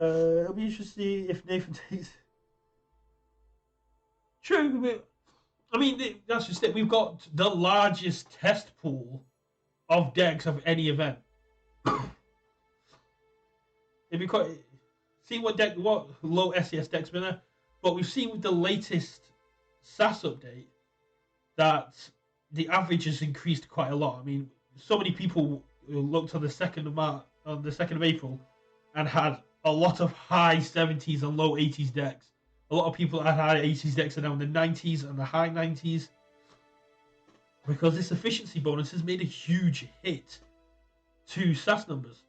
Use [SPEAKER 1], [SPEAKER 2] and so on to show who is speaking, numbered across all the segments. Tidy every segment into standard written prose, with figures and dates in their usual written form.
[SPEAKER 1] It'll be interesting to see if Nathan takes. True. I mean, that's just it. We've got the largest test pool of decks of any event. It'd be quite see what low SES decks been there, but we've seen with the latest SAS update that the average has increased quite a lot. I mean, so many people looked on the 2nd of April, and had a lot of high 70s and low 80s decks. A lot of people that had high 80s decks are now in the 90s and the high 90s, because this efficiency bonus has made a huge hit to SAS numbers.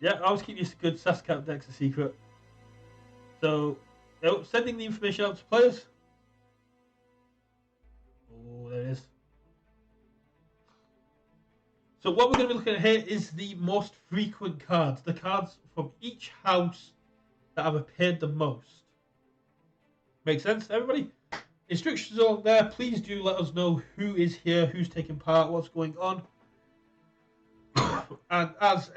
[SPEAKER 1] Yeah, I always keep these good SAS count decks a secret. So, sending the information out to players. Oh, there it is. So what we're going to be looking at here is the most frequent cards. The cards from each house that have appeared the most. Make sense, everybody? Instructions are on there. Please do let us know who is here, who's taking part, what's going on. And as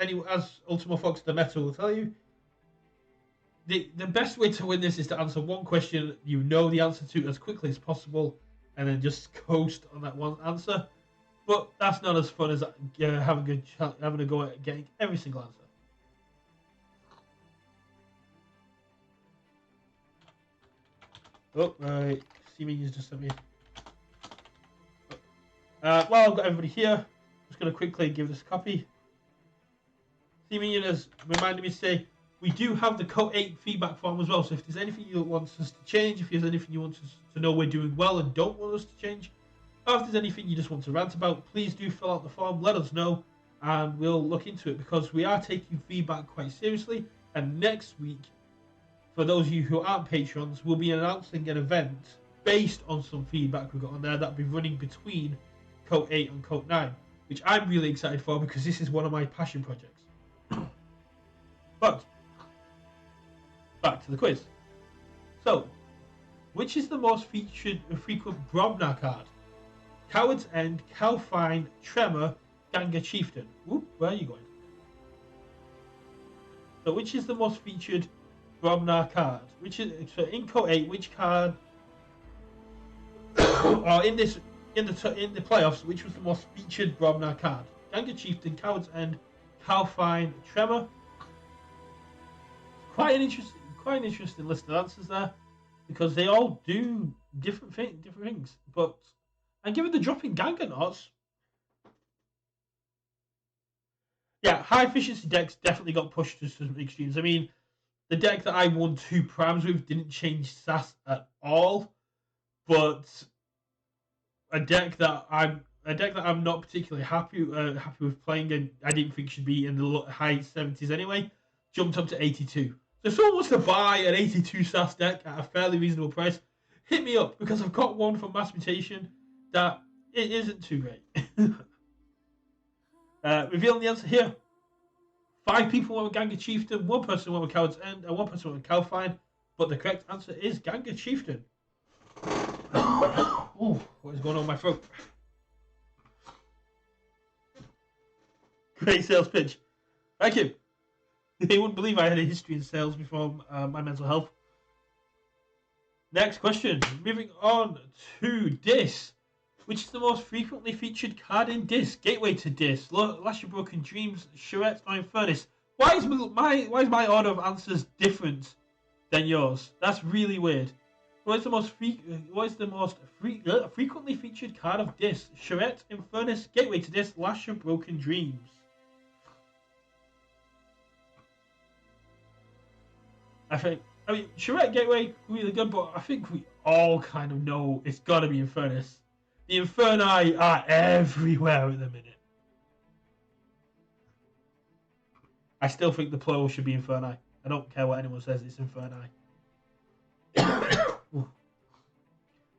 [SPEAKER 1] Ultimo Fox the Meta will tell you, the best way to win this is to answer one question you know the answer to as quickly as possible, and then just coast on that one answer. But that's not as fun as having a go at getting every single answer. Oh, right. Seemingly's just sent me. Well, I've got everybody here. I'm just going to quickly give this a copy. Seemingly has reminded me to say we do have the KOTE feedback form as well. So if there's anything you want us to change, if there's anything you want us to know we're doing well and don't want us to change, or if there's anything you just want to rant about, please do fill out the form, let us know, and we'll look into it, because we are taking feedback quite seriously. And next week, for those of you who aren't patrons, we'll be announcing an event based on some feedback we got on there that'll be running between KOTE 8 and KOTE 9, which I'm really excited for, because this is one of my passion projects. But back to the quiz. So, which is the most frequent Brobnar card? Coward's End, Calfine, Tremor, Ganga Chieftain. Oop, where are you going? So, which is the most featured Brobnar card? So in KOTE 8, which card? Or in the playoffs, which was the most featured Brobnar card? Ganga Chieftain, Coward's End, Calfine, Tremor. Quite an interesting list of answers there, because they all do different things. But and given the drop in Ganganauts, yeah, high efficiency decks definitely got pushed to some extremes. I mean, the deck that I won 2 primes with didn't change SAS at all, but a deck that I'm not particularly happy with playing, and I didn't think should be in the high 70s anyway, jumped up to 82. So if someone wants to buy an 82 SAS deck at a fairly reasonable price, hit me up, because I've got one from Mass Mutation that it isn't too great. Revealing the answer here. 5 people went with Ganga Chieftain, 1 person went with Coward's End, and 1 person went with Calfine. But the correct answer is Ganga Chieftain. Ooh, what is going on with my throat? Great sales pitch. Thank you. You wouldn't believe I had a history in sales before my mental health. Next question. Moving on to Dis. Which is the most frequently featured card in Dis? Gateway to Dis, Lash Your Broken Dreams, Charette, or Infernus. Why is my order of answers different than yours? That's really weird. What is the most frequently featured card of Dis? Charette, Infernus, Gateway to Dis, Lash Your Broken Dreams. I mean, Charette Gateway, really good, but I think we all kind of know it's got to be Infernus. The Inferni are everywhere at the minute. I still think the plural should be Inferni. I don't care what anyone says, it's Inferni.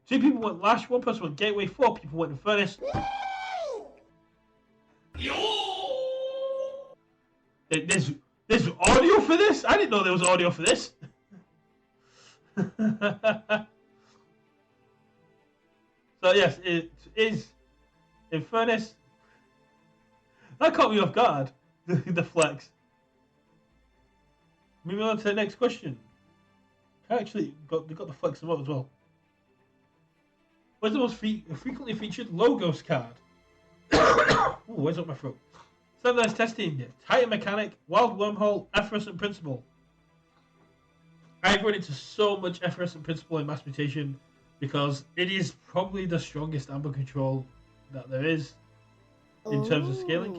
[SPEAKER 1] 2 people went Lash, 1 person went Gateway, 4 people went Infernus. There's audio for this? I didn't know there was audio for this. So yes, it is Infernus. That caught me off guard. The flex. Moving on to the next question. Actually, they got the flex emote as well. What's the most frequently featured logos card? Ooh, where's up my throat? Standardized testing, Titan Mechanic, Wild Wormhole, Effervescent Principle. I've run into so much Effervescent Principle in Mass Mutation because it is probably the strongest amber control that there is in terms of scaling.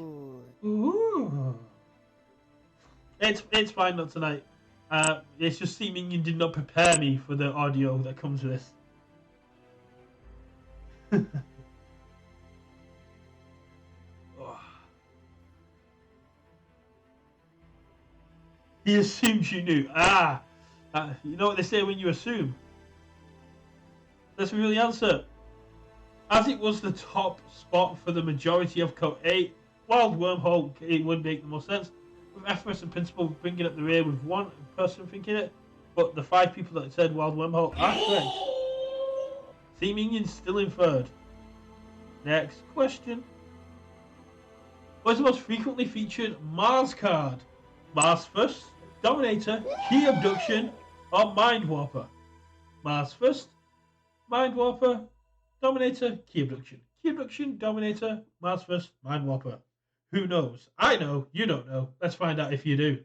[SPEAKER 1] Ooh. It's fine, not tonight. It's just Sea Minion did not prepare me for the audio that comes with this. Oh. He assumes you knew. You know what they say when you assume? Let's reveal the answer. As it was the top spot for the majority of KOTE 8, Wild Wormhole, it would make the most sense. With Effervescent Principle bringing up the rear with one person thinking it, but the 5 people that said Wild Wormhole are correct. Sea Minion's still in third. Next question. What is the most frequently featured Mars card? Mars First, Dominator, Key Abduction, or Mind Warper? Mars First, Mind Warper, Dominator, Key Abduction. Key Abduction, Dominator, Mars First, Mind Warper. Who knows? I know, you don't know. Let's find out if you do.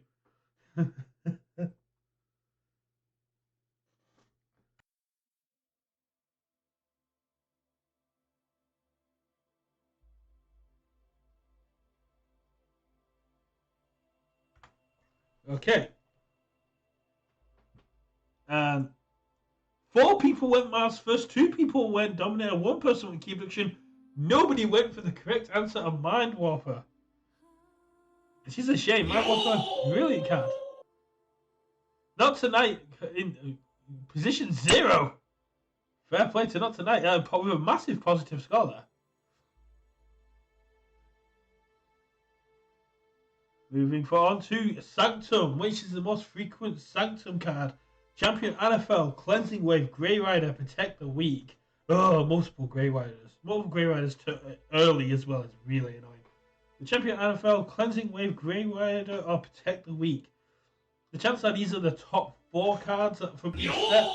[SPEAKER 1] Okay. 4 people went Mars First, 2 people went Dominator, 1 person went Key Abduction. Nobody went for the correct answer of Mind Warper. This is a shame. Mind Warper, brilliant card. Not tonight in position 0. Fair play to Not Tonight. Probably a massive positive score there. Moving on to Sanctum, which is the most frequent Sanctum card. Champion NFL, Cleansing Wave, Grey Rider, Protect the Weak. Oh, multiple Grey Riders. Multiple Grey Riders early as well. It's really annoying. The Champion NFL, Cleansing Wave, Grey Rider, or Protect the Weak. The chance that these are the top 4 cards from each set.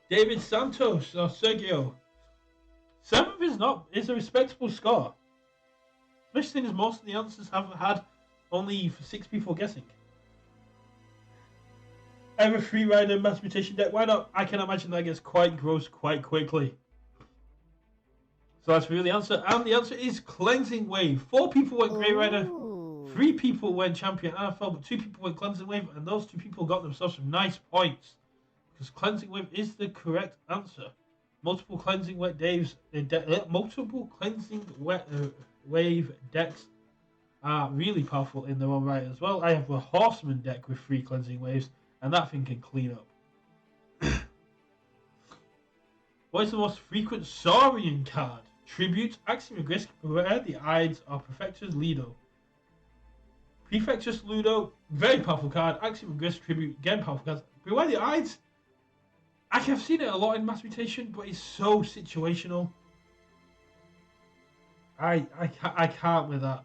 [SPEAKER 1] David Santos or Sergio. 7th is a respectable score. Especially since most of the answers have had only 6 people guessing. I have a 3-rider Mass Mutation deck. Why not? I can imagine that gets quite gross quite quickly. So that's really the answer. And the answer is Cleansing Wave. 4 people went Grey Rider. 3 people went Champion NFL, but 2 people went Cleansing Wave, and those 2 people got themselves some nice points. Because Cleansing Wave is the correct answer. Multiple Cleansing Wave Wave decks are really powerful in their own right as well. I have a Horseman deck with 3 Cleansing Waves, and that thing can clean up. What is the most frequent Saurian card? Tribute, Axiom of Risk, Beware the Ides, or Prefectus Ludo? Prefectus Ludo, very powerful card. Axiom of Risk, Tribute, again powerful cards. Beware the Ides, I have seen it a lot in Mass Mutation, but it's so situational. I can't with that.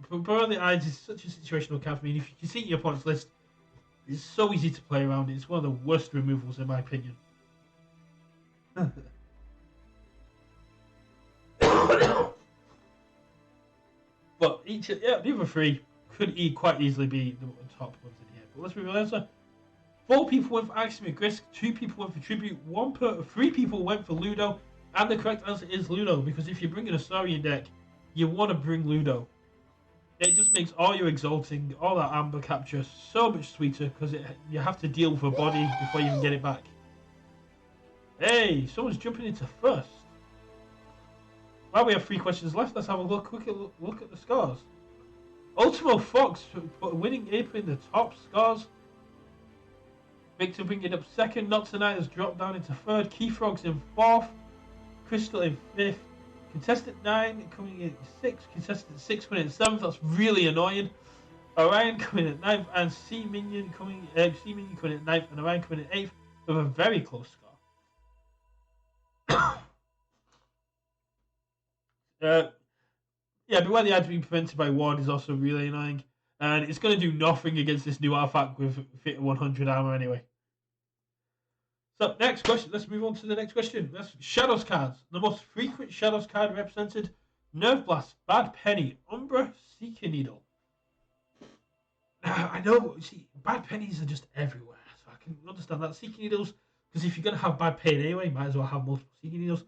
[SPEAKER 1] Beware the Ides is such a situational card for me. If you can see your opponent's list, it's so easy to play around. It's one of the worst removals in my opinion. But the other 3 could quite easily be the top ones in here. But let's reveal the answer. 4 people went for Axiom of Risk, 2 people went for Tribute, 3 people went for Ludo, and the correct answer is Ludo, because if you're bringing a Saurian deck, you want to bring Ludo. It just makes all your Exalting, all that Amber capture so much sweeter, because you have to deal with a body before you even get it back. Hey, someone's jumping into first. Well, we have 3 questions left. Let's have a quick look at the scores. Ultimo Fox winning Ape in the top scores. Victor bringing up 2nd. Not Tonight has dropped down into 3rd. Key Frog's in 4th. Crystal in 5th. Contestant 9 coming in 6th. Contestant 6 coming in 7th. That's really annoying. Orion coming in 9th. And Sea Minion coming in 9th. And Orion coming in 8th with a very close score. Yeah, but where the ad's being prevented by one is also really annoying. And it's going to do nothing against this new artifact with fit 100 armor anyway. So, next question. Let's move on to the next question. That's Shadows cards. The most frequent Shadows card represented: Nerve Blast, Bad Penny, Umbra, Seeker Needle. Now, I know, see, Bad Pennies are just everywhere, so I can understand that. Seeker Needles, because if you're going to have Bad Penny anyway, you might as well have multiple Seeker Needles.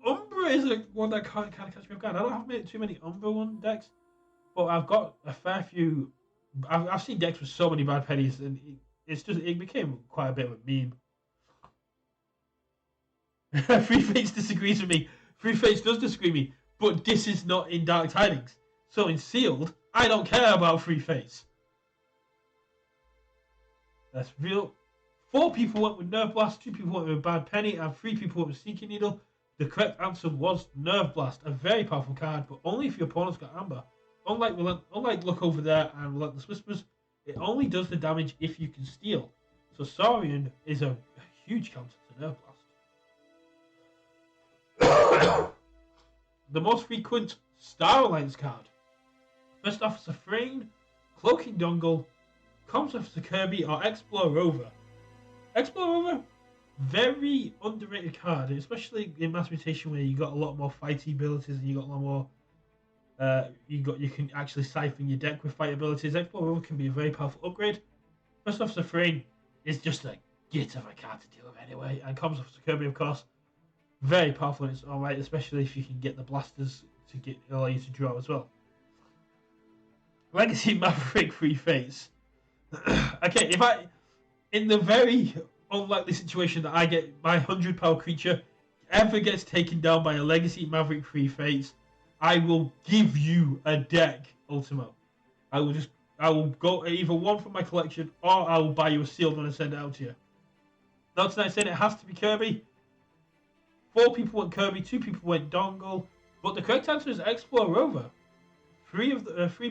[SPEAKER 1] Umbra is one that kind of catch me off guard. I don't have too many Umbra one decks, but I've got a fair few. I've seen decks with so many Bad Pennies, and it became quite a bit of a meme. Free Fates disagrees with me. Free Fates does disagree with me, but this is not in Dark Tidings. So in Sealed, I don't care about Free Fates. That's real. 4 people went with Nerve Blast, 2 people went with Bad Penny, and 3 people went with Seeking Needle. The correct answer was Nerve Blast, a very powerful card, but only if your opponent's got Amber. Unlike Look Over There and Relentless Whispers, it only does the damage if you can steal. So Saurian is a huge counter to Nerve Blast. The most frequent Star Alliance card: First Officer Frayne, Cloaking Dongle, Comms Officer Kirby, or Explore Rover. Explore Rover, very underrated card, especially in Mass Mutation where you got a lot more fighty abilities and you got a lot more. You can actually siphon your deck with fight abilities. Explore Rover can be a very powerful upgrade. First Officer Frayne is just a git of a card to deal with anyway, and Comms Officer Kirby, of course, very powerful in its own right, especially if you can get the blasters to allow you to draw as well. Legacy Maverick Free Fates. Okay, if I, in the very unlikely situation that I get my 100 power creature ever gets taken down by a Legacy Maverick Free Fates, I will give you a deck, Ultimo. I will go either one from my collection, or I will buy you a sealed one and send it out to you. Not tonight saying it has to be Kirby. 4 people went Kirby, 2 people went Dongle, but the correct answer is Explore Rover. 3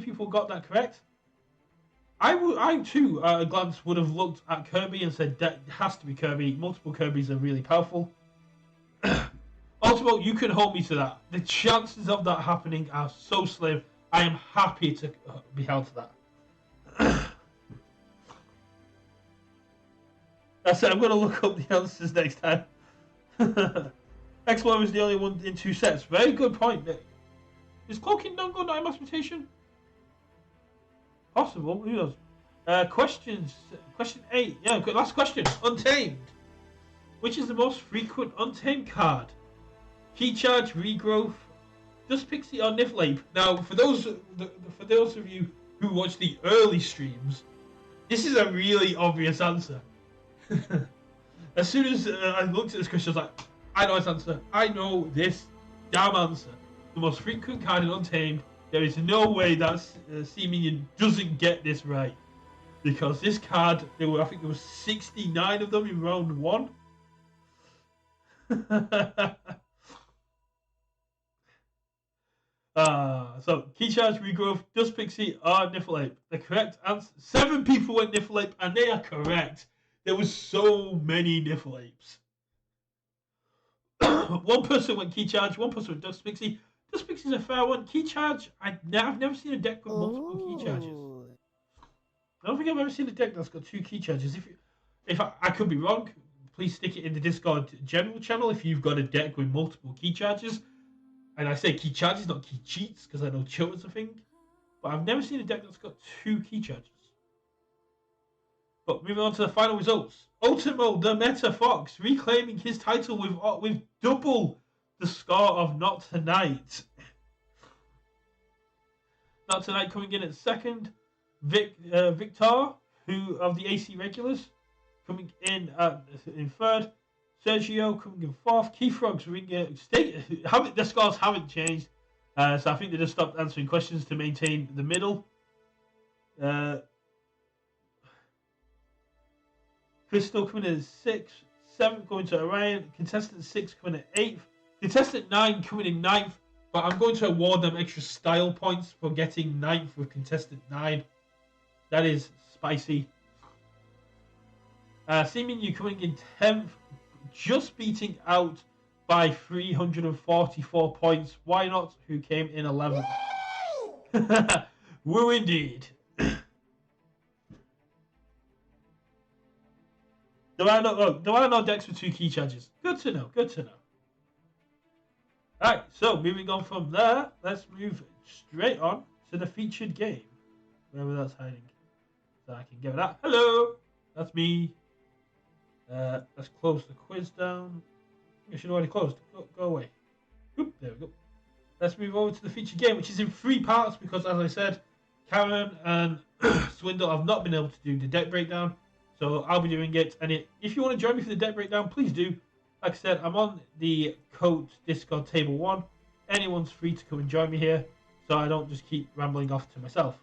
[SPEAKER 1] people got that correct. I too, at a glance, would have looked at Kirby and said that has to be Kirby. Multiple Kirbys are really powerful. Ultimo, you can hold me to that. The chances of that happening are so slim. I am happy to be held to that. I said I'm going to look up the answers next time. Explorer is the only one in 2 sets. Very good point. Is Cloaking Dongle not a Mass Mutation? Possible. Who knows? Question 8. Yeah, last question. Untamed. Which is the most frequent Untamed card? Key Charge, Regrowth, Dust Pixie, or Niflhape? Now, for those of you who watch the early streams, this is a really obvious answer. As soon as I looked at this question, I was like, I know this answer. I know this damn answer. The most frequent card in Untamed. There is no way that Seeminian doesn't get this right. Because this card, I think there were 69 of them in round 1. So, Key Charge, Regrowth, Dust Pixie, or Niflhape. The correct answer. 7 people went Niflhape, and they are correct. There was so many Niflhapes. 1 person went Key Charge, 1 person went Dust Pixie. Dust Pixie's a fair one. Key Charge, I've never seen a deck with multiple Key Charges. I don't think I've ever seen a deck that's got 2 Key Charges. If I could be wrong, please stick it in the Discord general channel if you've got a deck with multiple Key Charges. And I say Key Charges, not Key Cheats, because I know Chill is a thing. But I've never seen a deck that's got 2 Key Charges. But moving on to the final results. Ultimo, the Meta Fox, reclaiming his title with double the score of Not Tonight. Not Tonight coming in at 2nd. Victor, who of the AC regulars, coming in in 3rd. Sergio coming in 4th. Keith Frogs the scores haven't changed, so I think they just stopped answering questions to maintain the middle. Crystal coming in at 6th, 7th going to Orion. Contestant 6 coming at 8th. Contestant 9 coming in 9th, but I'm going to award them extra style points for getting 9th with Contestant 9. That is spicy. Seeming coming in 10th, just beating out by 344 points. Why not? Who came in 11th? Woo indeed. There are no decks with 2 key charges. Good to know. Good to know. Alright, so moving on from there, let's move straight on to the featured game. Wherever that's hiding. So I can give it that. Hello! That's me. Let's close the quiz down. I should have already closed. Go away. Oop, there we go. Let's move over to the featured game, which is in 3 parts because, as I said, Karen and Swindle have not been able to do the deck breakdown. So I'll be doing it. And if you want to join me for the deck breakdown, please do. Like I said, I'm on the KOTE Discord table 1. Anyone's free to come and join me here, so I don't just keep rambling off to myself.